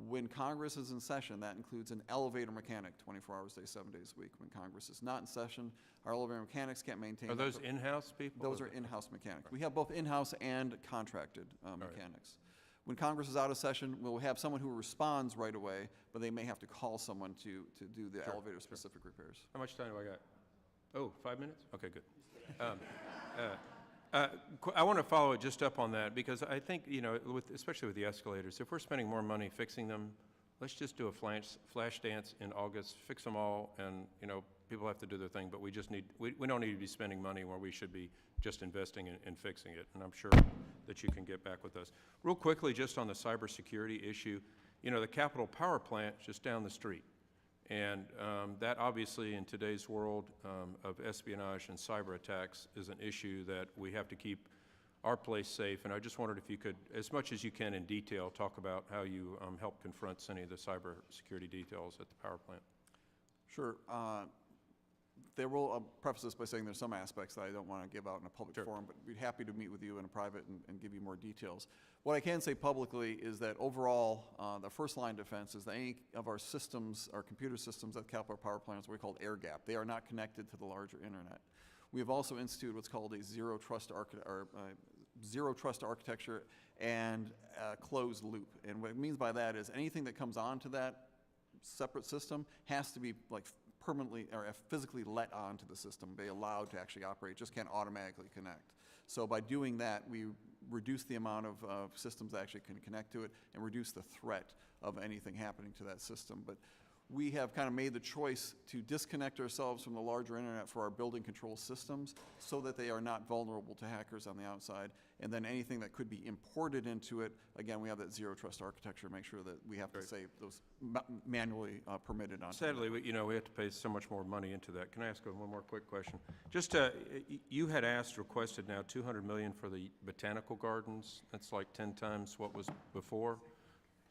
When Congress is in session, that includes an elevator mechanic, 24 hours a day, 7 days a week. When Congress is not in session, our elevator mechanics can't maintain. Are those in-house people? Those are in-house mechanics. We have both in-house and contracted mechanics. When Congress is out of session, we'll have someone who responds right away, but they may have to call someone to do the elevator-specific repairs. How much time do I got? Oh, 5 minutes? Okay, good. I want to follow it just up on that, because I think, you know, especially with the escalators, if we're spending more money fixing them, let's just do a flash dance in August, fix them all, and, you know, people have to do their thing, but we don't need to be spending money where we should be just investing in fixing it, and I'm sure that you can get back with us. Real quickly, just on the cybersecurity issue, you know, the Capitol Power Plant just down the street. And that obviously in today's world of espionage and cyber attacks is an issue that we have to keep our place safe. And I just wondered if you could, as much as you can in detail, talk about how you help confront any of the cyber security details at the power plant. Sure. I'll preface this by saying there's some aspects that I don't want to give out in a public forum, but we'd be happy to meet with you in a private and give you more details. What I can say publicly is that overall, the first line defense is that any of our systems, our computer systems at Capitol Power Plant, is what we call air gap. They are not connected to the larger internet. We have also instituted what's called a zero trust architecture and closed loop. And what it means by that is anything that comes onto that separate system has to be like permanently or physically let onto the system, be allowed to actually operate, just can't automatically connect. So by doing that, we reduce the amount of systems that actually can connect to it and reduce the threat of anything happening to that system. But we have kind of made the choice to disconnect ourselves from the larger internet for our building control systems so that they are not vulnerable to hackers on the outside. And then anything that could be imported into it, again, we have that zero trust architecture to make sure that we have to save those manually permitted on. Sadly, we have to pay so much more money into that. Can I ask one more quick question? Just, you had requested now $200 million for the botanical gardens. That's like 10 times what was before.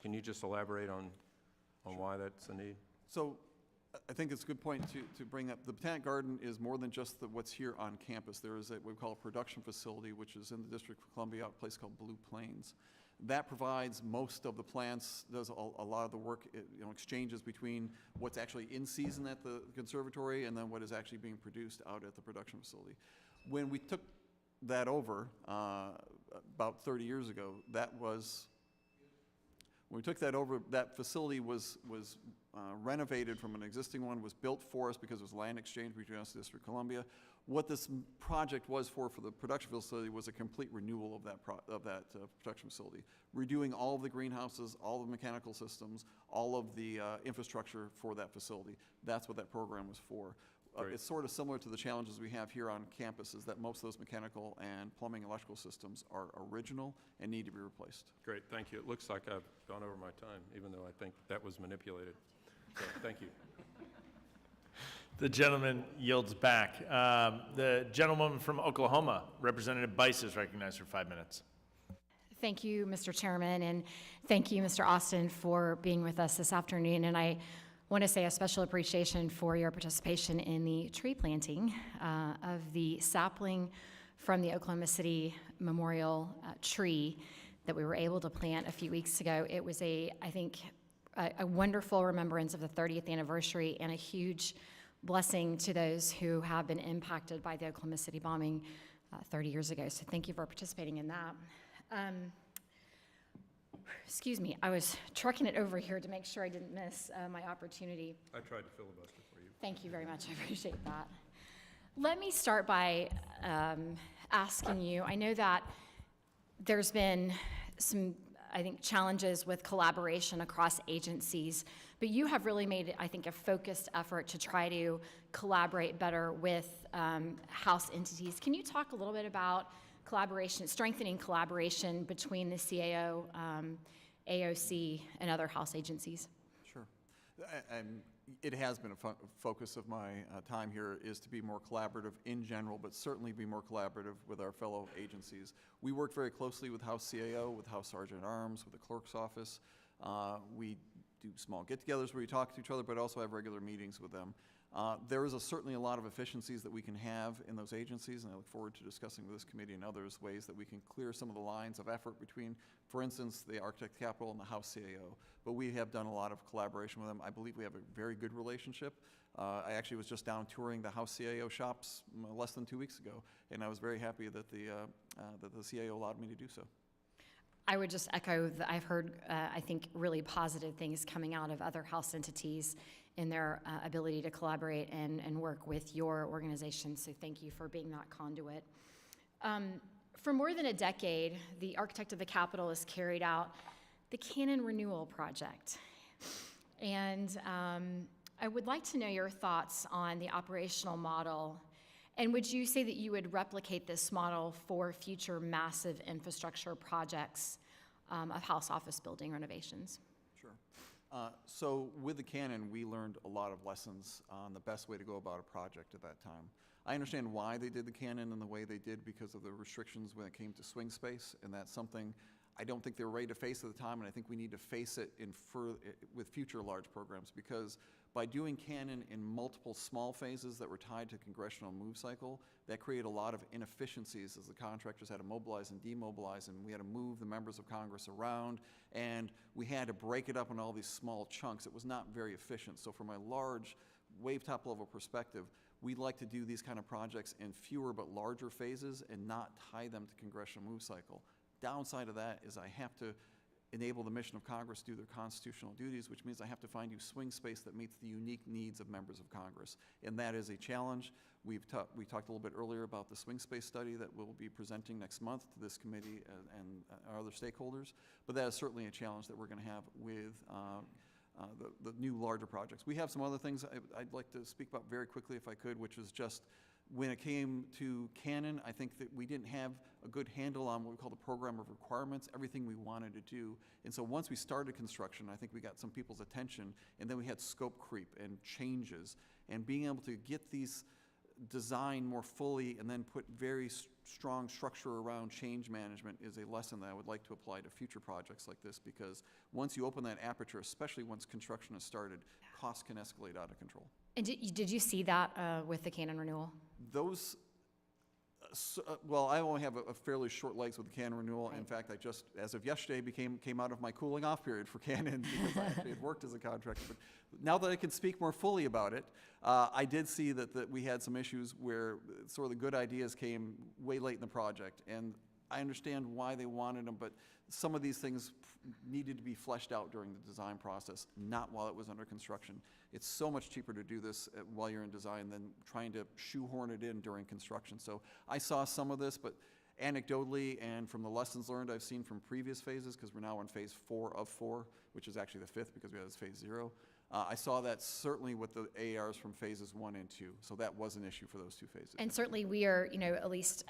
Can you just elaborate on why that's a need? So I think it's a good point to bring up. The Botanic Garden is more than just what's here on campus. There is what we call a production facility, which is in the District of Columbia, a place called Blue Plains. That provides most of the plants, does a lot of the work, exchanges between what's actually in season at the conservatory and then what is actually being produced out at the production facility. When we took that over about 30 years ago, that facility was renovated from an existing one, was built for us because it was land exchange between us and the District of Columbia. What this project was for the production facility was a complete renewal of that production facility, redoing all of the greenhouses, all of the mechanical systems, all of the infrastructure for that facility. That's what that program was for. It's sort of similar to the challenges we have here on campus, is that most of those mechanical and plumbing electrical systems are original and need to be replaced. Great, thank you. It looks like I've gone over my time, even though I think that was manipulated. So, thank you. The gentleman yields back. The gentlewoman from Oklahoma, Representative Bice, is recognized for 5 minutes. Thank you, Mr. Chairman, and thank you, Mr. Austin, for being with us this afternoon. And I want to say a special appreciation for your participation in the tree planting of the sapling from the Oklahoma City Memorial tree that we were able to plant a few weeks ago. It was I think, a wonderful remembrance of the 30th anniversary and a huge blessing to those who have been impacted by the Oklahoma City bombing 30 years ago. So thank you for participating in that. Excuse me, I was trucking it over here to make sure I didn't miss my opportunity. I tried to filibuster for you. Thank you very much, I appreciate that. Let me start by asking you, I know that there's been some, I think, challenges with collaboration across agencies, but you have really made, I think, a focused effort to try to collaborate better with House entities. Can you talk a little bit about collaboration, strengthening collaboration between the CAO, AOC, and other House agencies? Sure. And it has been a focus of my time here is to be more collaborative in general, but certainly be more collaborative with our fellow agencies. We work very closely with House CAO, with House Sergeant at Arms, with the Clerk's Office. We do small get-togethers where we talk to each other, but also have regular meetings with them. There is certainly a lot of efficiencies that we can have in those agencies, and I look forward to discussing with this committee and others ways that we can clear some of the lines of effort between, for instance, the Architect Capital and the House CAO. But we have done a lot of collaboration with them. I believe we have a very good relationship. I actually was just down touring the House CAO shops less than 2 weeks ago, and I was very happy that the CAO allowed me to do so. I would just echo that I've heard, I think, really positive things coming out of other House entities in their ability to collaborate and work with your organization. So thank you for being that conduit. For more than a decade, the architect of the Capitol has carried out the Canon Renewal Project. And I would like to know your thoughts on the operational model. And would you say that you would replicate this model for future massive infrastructure projects of House Office Building renovations? Sure. So with the Canon, we learned a lot of lessons on the best way to go about a project at that time. I understand why they did the Canon in the way they did because of the restrictions when it came to swing space, and that's something I don't think they were ready to face at the time, and I think we need to face it with future large programs, because by doing Canon in multiple small phases that were tied to congressional move cycle, that created a lot of inefficiencies as the contractors had to mobilize and demobilize, and we had to move the members of Congress around, and we had to break it up in all these small chunks. It was not very efficient. So from a large wave top level perspective, we'd like to do these kind of projects in fewer but larger phases and not tie them to congressional move cycle. Downside of that is I have to enable the mission of Congress to do their constitutional duties, which means I have to find you swing space that meets the unique needs of members of Congress. And that is a challenge. We talked a little bit earlier about the swing space study that we'll be presenting next month to this committee and our other stakeholders. But that is certainly a challenge that we're going to have with the new larger projects. We have some other things I'd like to speak about very quickly if I could, which was just when it came to Canon, I think that we didn't have a good handle on what we call the program of requirements, everything we wanted to do. And so once we started construction, I think we got some people's attention, and then we had scope creep and changes. And being able to get these designed more fully and then put very strong structure around change management is a lesson that I would like to apply to future projects like this, because once you open that aperture, especially once construction has started, costs can escalate out of control. And did you see that with the Canon renewal? Those, well, I only have a fairly short legs with the Canon renewal. Right. In fact, I just, as of yesterday, came out of my cooling off period for Canon because I actually had worked as a contractor. But now that I can speak more fully about it, I did see that we had some issues where sort of the good ideas came way late in the project. And I understand why they wanted them, but some of these things needed to be fleshed out during the design process, not while it was under construction. It's so much cheaper to do this while you're in design than trying to shoehorn it in during construction. So I saw some of this, but anecdotally and from the lessons learned I've seen from previous phases, because we're now in phase 4 of 4, which is actually the 5th because we had this phase 0. I saw that certainly with the ARs from phases 1 and 2. So that was an issue for those 2 phases. And certainly we are, at least,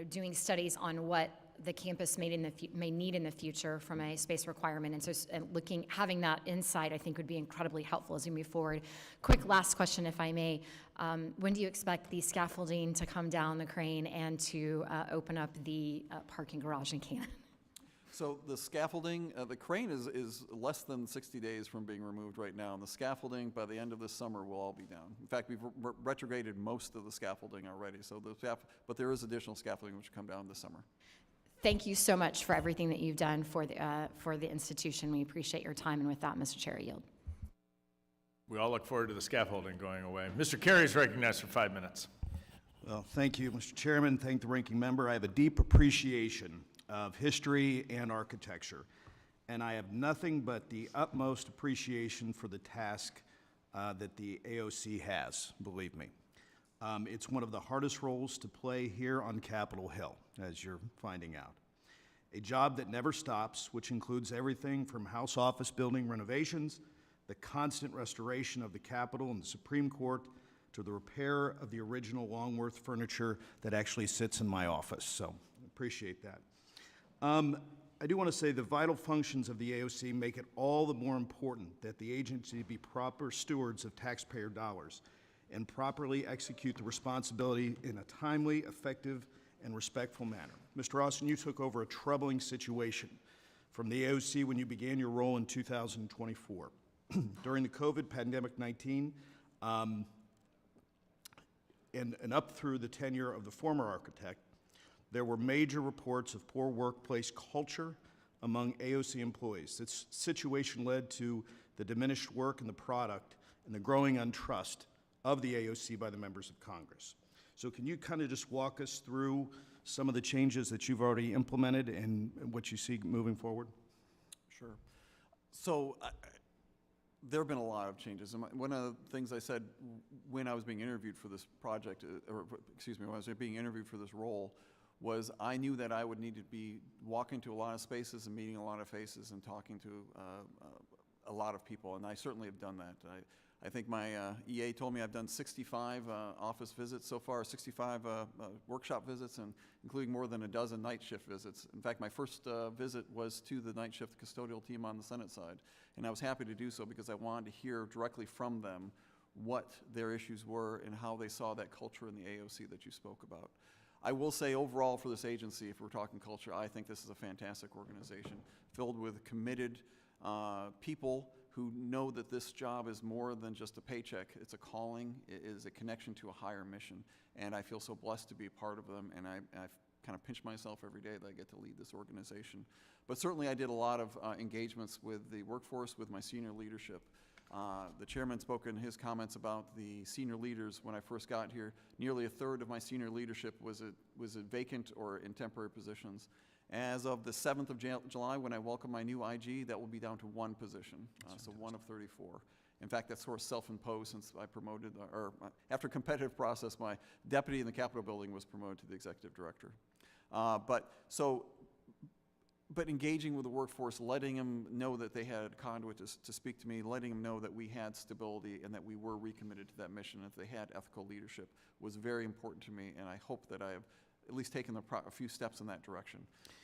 doing studies on what the campus may need in the future from a space requirement. And so having that insight, I think, would be incredibly helpful as we move forward. Quick last question, if I may. When do you expect the scaffolding to come down the crane and to open up the parking garage in Canton? So the scaffolding, the crane is less than 60 days from being removed right now, and the scaffolding by the end of this summer will all be down. In fact, we've retrograded most of the scaffolding already, but there is additional scaffolding which will come down this summer. Thank you so much for everything that you've done for the institution. We appreciate your time, and with that, Mr. Chair, I yield. We all look forward to the scaffolding going away. Mr. Carey is recognized for 5 minutes. Well, thank you, Mr. Chairman. Thank the ranking member. I have a deep appreciation of history and architecture, and I have nothing but the utmost appreciation for the task that the AOC has, believe me. It's one of the hardest roles to play here on Capitol Hill, as you're finding out. A job that never stops, which includes everything from House Office Building renovations, the constant restoration of the Capitol and the Supreme Court, to the repair of the original Longworth furniture that actually sits in my office. So Appreciate that. I do want to say the vital functions of the AOC make it all the more important that the agency be proper stewards of taxpayer dollars and properly execute the responsibility in a timely, effective, and respectful manner. Mr. Austin, you took over a troubling situation from the AOC when you began your role in 2024. During the COVID pandemic-19, and up through the tenure of the former architect, there were major reports of poor workplace culture among AOC employees. This situation led to the diminished work and the product and the growing untrust of the AOC by the members of Congress. So can you kind of just walk us through some of the changes that you've already implemented and what you see moving forward? Sure. So there have been a lot of changes. And one of the things I said when I was being interviewed for this project, or excuse me, when I was being interviewed for this role, was I knew that I would need to be walking to a lot of spaces and meeting a lot of faces and talking to a lot of people, and I certainly have done that. I think my EA told me I've done 65 office visits so far, 65 workshop visits, and including more than a dozen night shift visits. In fact, my first visit was to the night shift custodial team on the Senate side, and I was happy to do so because I wanted to hear directly from them what their issues were and how they saw that culture in the AOC that you spoke about. I will say overall for this agency, if we're talking culture, I think this is a fantastic organization filled with committed people who know that this job is more than just a paycheck. It's a calling, it is a connection to a higher mission, and I feel so blessed to be a part of them, and I kind of pinch myself every day that I get to lead this organization. But certainly I did a lot of engagements with the workforce, with my senior leadership. The chairman spoke in his comments about the senior leaders when I first got here. Nearly a third of my senior leadership was vacant or in temporary positions. As of the 7th of July, when I welcome my new IG, that will be down to one position, so 1 of 34. In fact, that's sort of self-imposed since I promoted, after a competitive process, my deputy in the Capitol building was promoted to the executive director. But engaging with the workforce, letting them know that they had conduit to speak to me, letting them know that we had stability and that we were recommitted to that mission, if they had ethical leadership, was very important to me, and I hope that I have at least taken a few steps in that direction.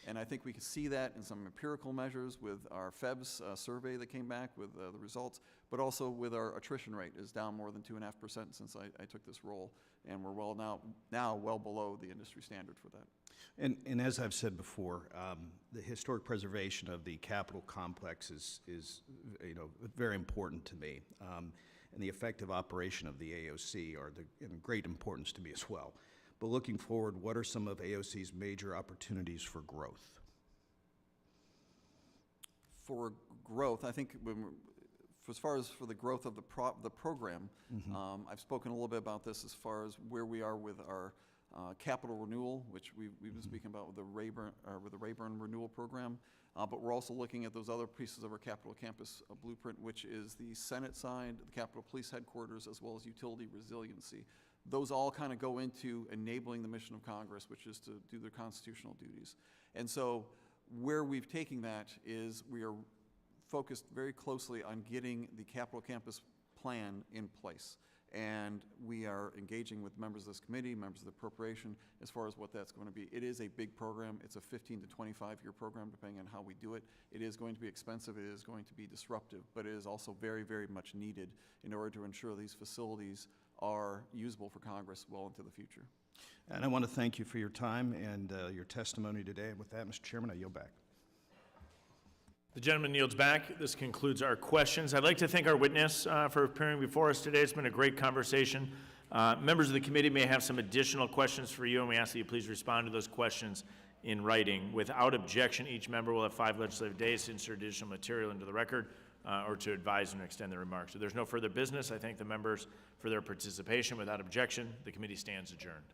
And I think we can see that in some empirical measures with our FEBS survey that came back with the results, but also with our attrition rate is down more than 2.5% since I took this role, and we're now well below the industry standard for that. And as I've said before, the historic preservation of the Capitol complex is very important to me, and the effective operation of the AOC are in great importance to me as well. But looking forward, what are some of AOC's major opportunities for growth? For growth, I think as far as for the growth of the program, I've spoken a little bit about this as far as where we are with our capital renewal, which we've been speaking about with the Rayburn renewal program, but we're also looking at those other pieces of our Capitol campus blueprint, which is the Senate side, the Capitol Police Headquarters, as well as utility resiliency. Those all kind of go into enabling the mission of Congress, which is to do their constitutional duties. And so where we've taken that is we are focused very closely on getting the Capitol campus plan in place. And we are engaging with members of this committee, members of the appropriation, as far as what that's going to be. It is a big program. It's a 15 to 25-year program, depending on how we do it. It is going to be expensive. It is going to be disruptive, but it is also very, very much needed in order to ensure these facilities are usable for Congress well into the future. And I want to thank you for your time and your testimony today. And with that, Mr. Chairman, I yield back. The gentleman yields back. This concludes our questions. I'd like to thank our witness for appearing before us today. It's been a great conversation. Members of the committee may have some additional questions for you, and we ask that you please respond to those questions in writing. Without objection, each member will have 5 legislative days to insert additional material into the record or to advise and extend their remarks. If there's no further business, I thank the members for their participation. Without objection, the committee stands adjourned.